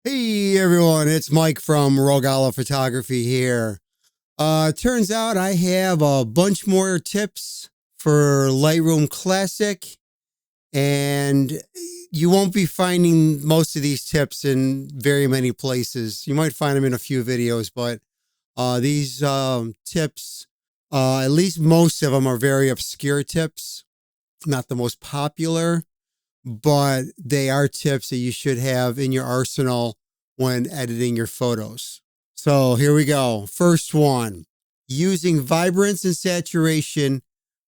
Hey everyone, it's Mike from Rogala Photography here. Turns out I have a bunch more tips for Lightroom Classic, and you won't be finding most of these tips in very many places. You might find them in a few videos, but these tips, at least most of them are very obscure tips, not the most popular, but they are tips that you should have in your arsenal when editing your photos. So here we go. First one, using vibrance and saturation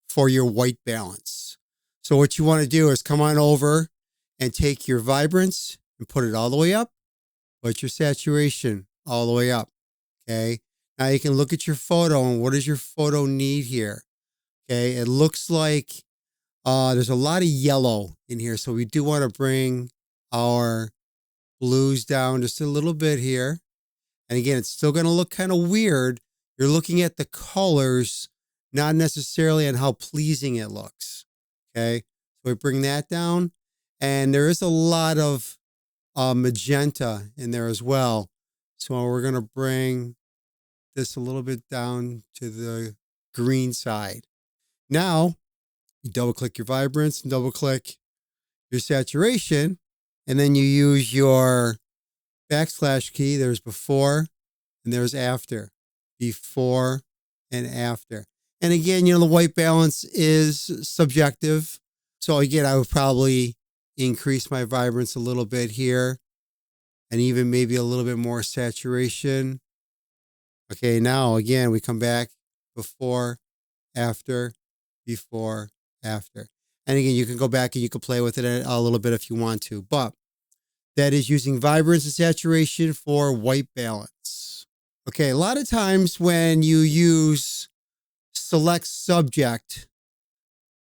for your white balance. So what you want to do is come on over and take your vibrance and put it all the way up, put your saturation all the way up. Okay. Now you can look at your photo and what does your photo need here? Okay. It looks like there's a lot of yellow in here. So we do want to bring our blues down just a little bit here. And again, it's still going to look kind of weird. You're looking at the colors, not necessarily on how pleasing it looks. Okay. So we bring that down. And there is a lot of magenta in there as well. So we're going to bring this a little bit down to the green side. Now, you double click your vibrance and double click your saturation, and then you use your backslash key. There's before and there's after, before and after. And again, the white balance is subjective. So again, I would probably increase my vibrance a little bit here and even maybe a little bit more saturation. Okay, now again, we come back before, after, before, after. And again, you can go back and you can play with it a little bit if you want to, but that is using vibrance and saturation for white balance. Okay, a lot of times when you use select subject,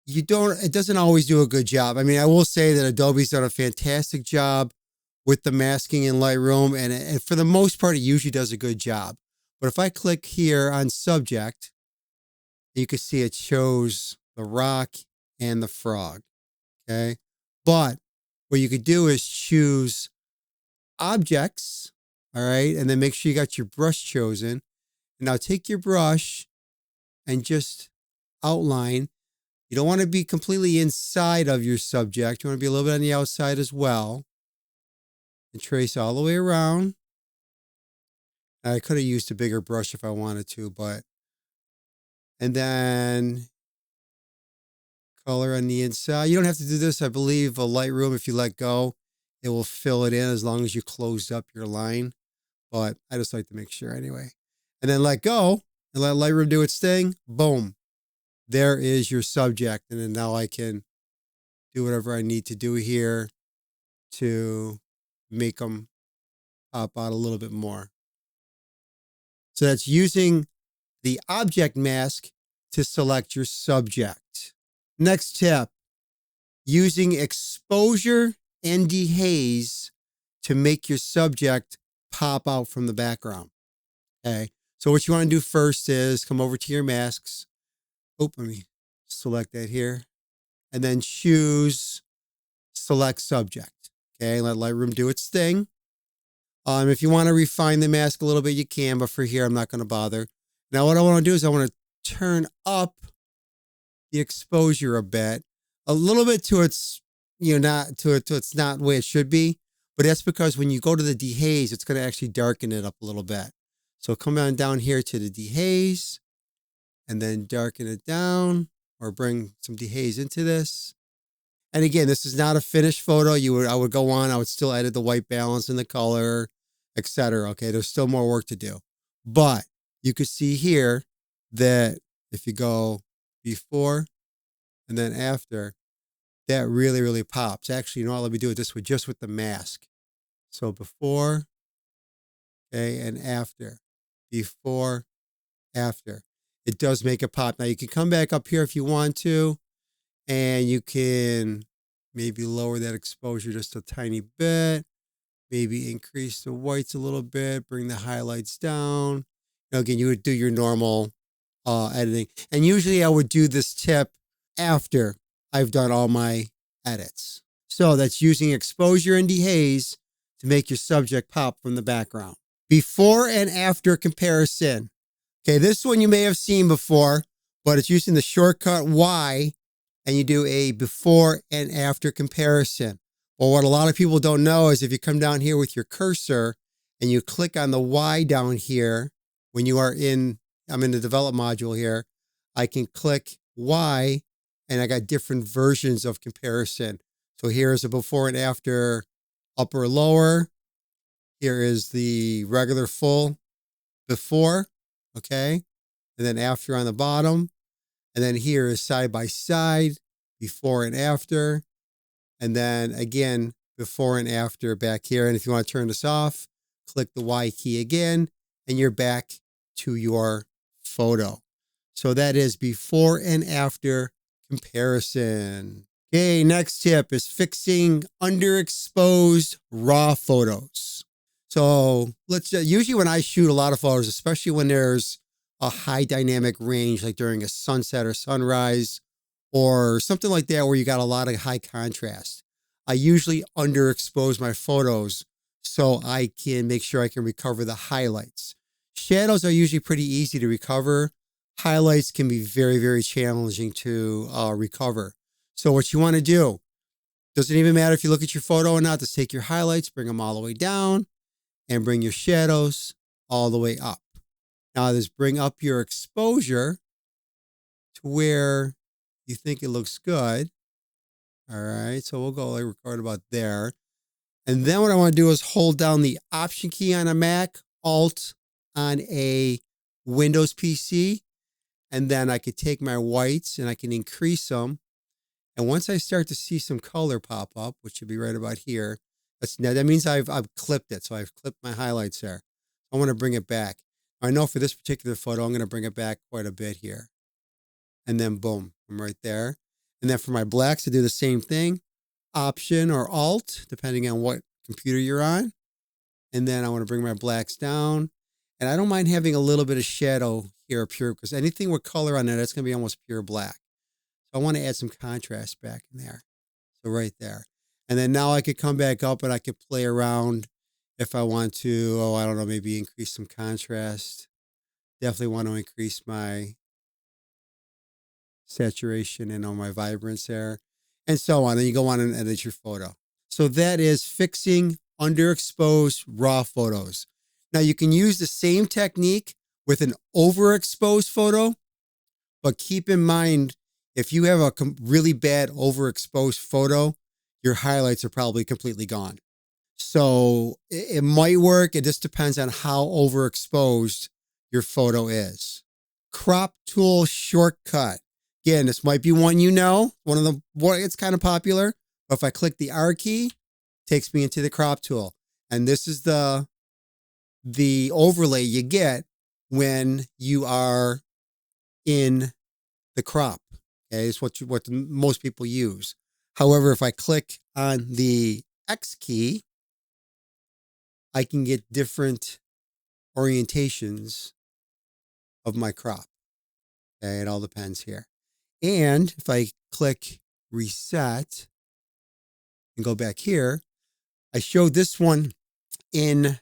it doesn't always do a good job. I mean, I will say that Adobe's done a fantastic job with the masking in Lightroom, and for the most part, it usually does a good job. But if I click here on subject, you can see it shows the rock and the frog. Okay. But what you could do is choose objects. All right. And then make sure you got your brush chosen. And now take your brush and just outline. You don't want to be completely inside of your subject. You want to be a little bit on the outside as well. And trace all the way around. I could have used a bigger brush if I wanted to, but, and then color on the inside. You don't have to do this. I believe a Lightroom, if you let go, it will fill it in as long as you closed up your line. But I just like to make sure anyway. And then let go and let Lightroom do its thing. Boom. There is your subject. And then now I can do whatever I need to do here to make them pop out a little bit more. So that's using the object mask to select your subject. Next tip, using exposure and dehaze to make your subject pop out from the background. Okay. So what you want to do first is come over to your masks. Let me select that here. And then choose select subject. Okay. Let Lightroom do its thing. If you want to refine the mask a little bit, you can, but for here, I'm not going to bother. Now, what I want to do is I want to turn up the exposure a little bit to its, not to it's not the way it should be. But that's because when you go to the dehaze, it's going to actually darken it up a little bit. So come on down here to the dehaze and then darken it down or bring some dehaze into this. And again, this is not a finished photo. I would go on, I would still edit the white balance and the color, etc. Okay, there's still more work to do. But you could see here that if you go before and then after, that really, really pops. Actually, let me do it this way, just with the mask. So before, okay, and after. Before, after. It does make it pop. Now you can come back up here if you want to. And you can maybe lower that exposure just a tiny bit, maybe increase the whites a little bit, bring the highlights down. Again, you would do your normal editing. And usually I would do this tip after I've done all my edits. So that's using exposure and dehaze to make your subject pop from the background. Before and after comparison. Okay, this one you may have seen before, but it's using the shortcut Y, and you do a before and after comparison. Well, what a lot of people don't know is if you come down here with your cursor and you click on the Y down here, when you are in, I'm in the develop module here, I can click Y and I got different versions of comparison. So here's a before and after upper lower. Here is the regular full before, okay? And then after on the bottom. And then here is side by side, before and after. And then again, before and after back here. And if you want to turn this off, click the Y key again, and you're back to your photo. So that is before and after comparison. Okay, next tip is fixing underexposed raw photos. So let's usually when I shoot a lot of photos, especially when there's a high dynamic range, like during a sunset or sunrise or something like that, where you got a lot of high contrast, I usually underexpose my photos so I can make sure I can recover the highlights. Shadows are usually pretty easy to recover. Highlights can be very, very challenging to recover. So what you want to do, doesn't even matter if you look at your photo or not, just take your highlights, bring them all the way down, and bring your shadows all the way up. Now just bring up your exposure to where you think it looks good. All right, so we'll go like record about there. And then what I want to do is hold down the Option key on a Mac, Alt on a Windows PC, and then I could take my whites and I can increase them. And once I start to see some color pop up, which should be right about here, that means I've clipped it. So I've clipped my highlights there. I want to bring it back. I know for this particular photo, I'm going to bring it back quite a bit here. And then boom, I'm right there. And then for my blacks, I do the same thing. Option or Alt, depending on what computer you're on. And then I want to bring my blacks down. And I don't mind having a little bit of shadow here, pure, because anything with color on it, that's going to be almost pure black. So I want to add some contrast back in there. So right there. And then now I could come back up and I could play around if I want to. Oh, I don't know, maybe increase some contrast. Definitely want to increase my saturation and all my vibrance there, and so on. And you go on and edit your photo. So that is fixing underexposed raw photos. Now you can use the same technique with an overexposed photo, but keep in mind, if you have a really bad overexposed photo, your highlights are probably completely gone. So it might work. It just depends on how overexposed your photo is. Crop tool shortcut. Again, this might be one it's kind of popular. But if I click the R key, it takes me into the crop tool. And this is the overlay you get when you are in the crop. Okay, it's what most people use. However, if I click on the X key, I can get different orientations of my crop. Okay, it all depends here. And if I click reset and go back here, I showed this one in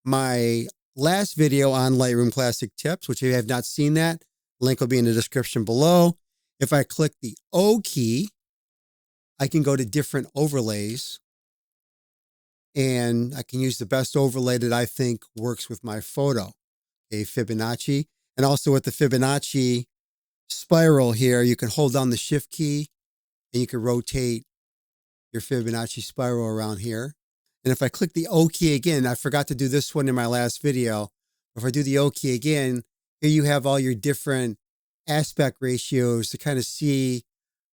my last video on Lightroom Classic tips, which if you have not seen that, link will be in the description below. If I click the O key, I can go to different overlays and I can use the best overlay that I think works with my photo, a Fibonacci. And also with the Fibonacci spiral here, you can hold down the Shift key and you can rotate your Fibonacci spiral around here. And if I click the O key again, I forgot to do this one in my last video. If I do the O key again, here you have all your different aspect ratios to kind of see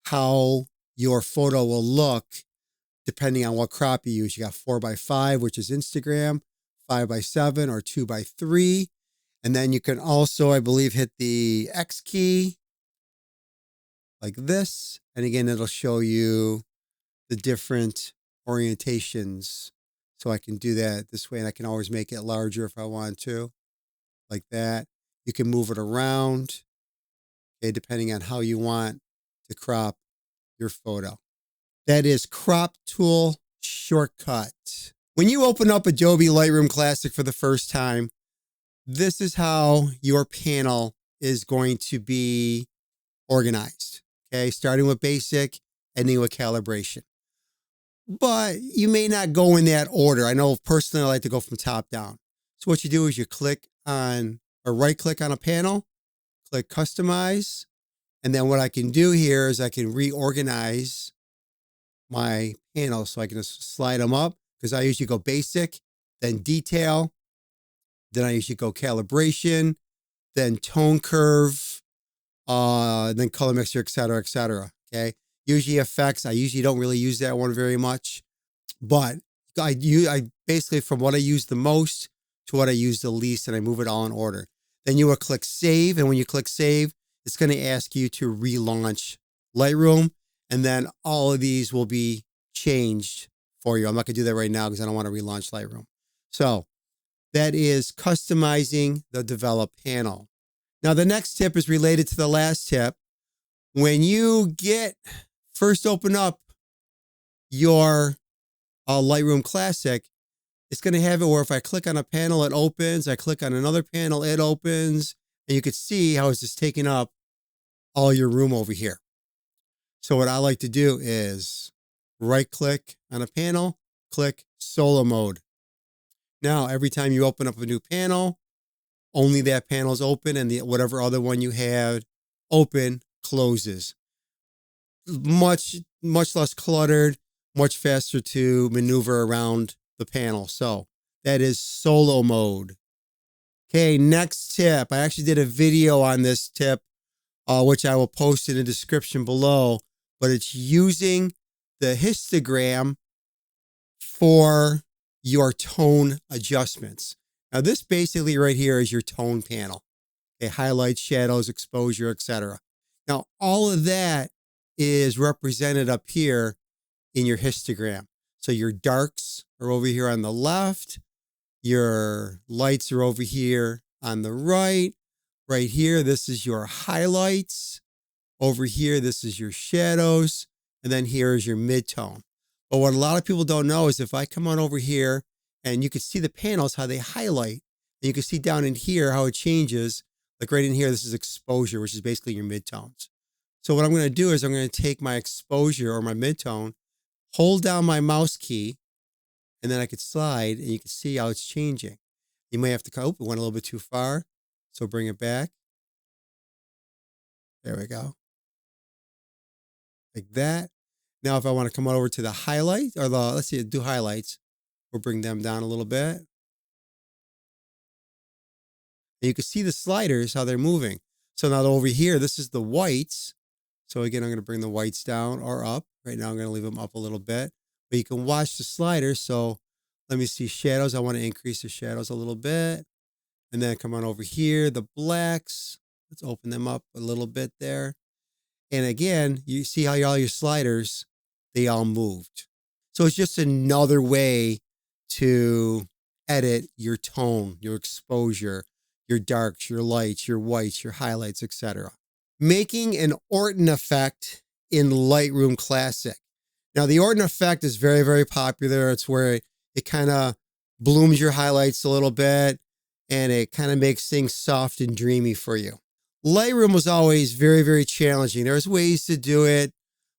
how your photo will look depending on what crop you use. You got 4:5, which is Instagram, 5:7 or 2:3. And then you can also, I believe, hit the X key like this. And again, it'll show you the different orientations. So I can do that this way, and I can always make it larger if I want to, like that. You can move it around, okay, depending on how you want to crop your photo. That is crop tool shortcut. When you open up Adobe Lightroom Classic for the first time, this is how your panel is going to be organized. Okay, starting with basic, ending with calibration. But you may not go in that order. I know personally I like to go from top down. So what you do is you click on or right click on a panel, click customize. And then what I can do here is I can reorganize my panels. So I can just slide them up because I usually go basic, then detail, then I usually go calibration, then tone curve, then color mixture, et cetera, et cetera. Okay. Usually effects. I usually don't really use that one very much, but I basically from what I use the most to what I use the least, and I move it all in order. Then you will click save. And when you click save, it's going to ask you to relaunch Lightroom. And then all of these will be changed for you. I'm not going to do that right now because I don't want to relaunch Lightroom. So that is customizing the develop panel. Now, the next tip is related to the last tip. When you first open up your Lightroom Classic, it's going to have it where if I click on a panel, it opens. I click on another panel, it opens. And you can see how it's just taking up all your room over here. So what I like to do is right click on a panel, click solo mode. Now, every time you open up a new panel, only that panel is open and whatever other one you had open closes. Much less cluttered, much faster to maneuver around the panel. So that is solo mode. Okay, next tip. I actually did a video on this tip, which I will post in the description below, but it's using the histogram for your tone adjustments. Now, this basically right here is your tone panel. Okay, highlights, shadows, exposure, etc. Now, all of that is represented up here in your histogram. So your darks are over here on the left. Your lights are over here on the right. Right here, this is your highlights. Over here, this is your shadows. And then here is your midtone. But what a lot of people don't know is if I come on over here and you can see the panels, how they highlight. And you can see down in here how it changes. Like right in here, this is exposure, which is basically your midtones. So what I'm going to do is I'm going to take my exposure or my midtone, hold down my mouse key, and then I could slide and you can see how it's changing. You may have to, it went a little bit too far. So bring it back. There we go. Like that. Now, if I want to come over to the highlight or let's see, do highlights. We'll bring them down a little bit. And you can see the sliders, how they're moving. So now over here, this is the whites. So again, I'm going to bring the whites down or up. Right now, I'm going to leave them up a little bit. But you can watch the sliders. So let me see shadows. I want to increase the shadows a little bit. And then come on over here, the blacks. Let's open them up a little bit there. And again, you see how all your sliders, they all moved. So it's just another way to edit your tone, your exposure, your darks, your lights, your whites, your highlights, etc. Making an Orton effect in Lightroom Classic. Now, the Orton effect is very, very popular. It's where it kind of blooms your highlights a little bit and it kind of makes things soft and dreamy for you. Lightroom was always very, very challenging. There's ways to do it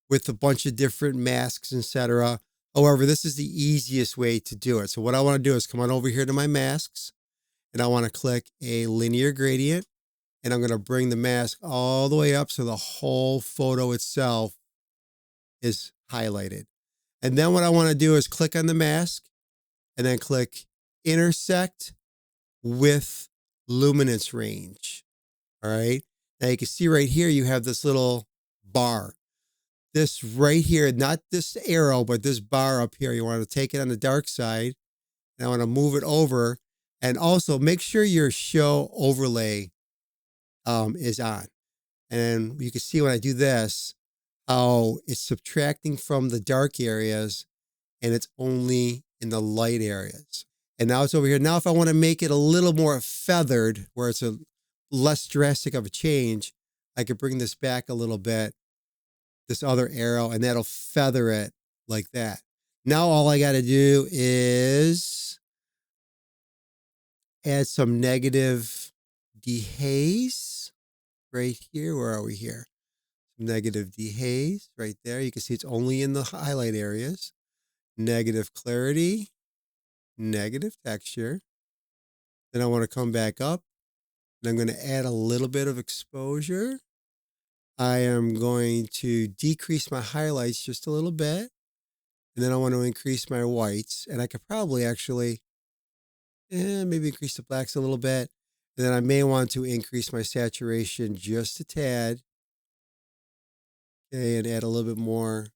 with a bunch of different masks, etc. However, this is the easiest way to do it. So what I want to do is come on over here to my masks and I want to click a linear gradient and I'm going to bring the mask all the way up so the whole photo itself is highlighted. And then what I want to do is click on the mask and then click intersect with luminance range. All right. Now you can see right here, you have this little bar. This right here, not this arrow, but this bar up here. You want to take it on the dark side and I want to move it over and also make sure your show overlay is on. And you can see when I do this, how it's subtracting from the dark areas and it's only in the light areas. And now it's over here. Now, if I want to make it a little more feathered, where it's a less drastic of a change, I could bring this back a little bit, this other arrow, and that'll feather it like that. Now all I got to do is add some negative dehaze right here. Where are we here? Negative dehaze right there. You can see it's only in the highlight areas. Negative clarity, negative texture. Then I want to come back up and I'm going to add a little bit of exposure. I am going to decrease my highlights just a little bit. And then I want to increase my whites. And I could probably actually maybe increase the blacks a little bit. And then I may want to increase my saturation just a tad. Okay, and add a little bit more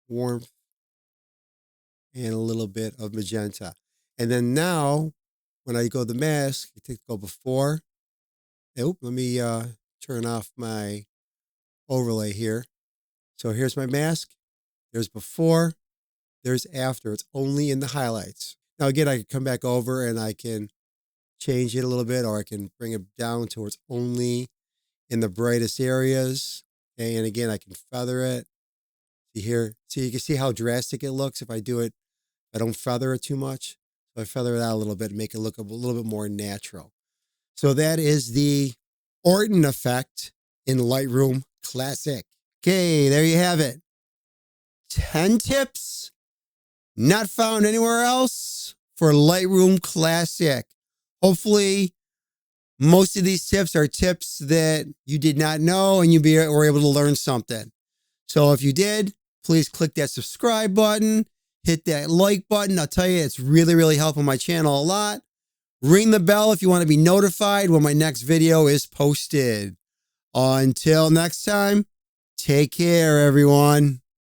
warmth and a little bit of magenta. And then now, when I go to the mask, I go before. Let me turn off my overlay here. So here's my mask. There's before. There's after. It's only in the highlights. Now, again, I can come back over and I can change it a little bit, or I can bring it down to where it's only in the brightest areas. Okay, and again, I can feather it. See here, so you can see how drastic it looks if I do it. I don't feather it too much. So I feather it out a little bit and make it look a little bit more natural. So that is the Orton effect in Lightroom Classic. Okay, there you have it. 10 tips not found anywhere else for Lightroom Classic. Hopefully, most of these tips are tips that you did not know and you were able to learn something. So if you did, please click that subscribe button, hit that like button. I'll tell you, it's really, really helping my channel a lot. Ring the bell if you want to be notified when my next video is posted. Until next time, take care, everyone.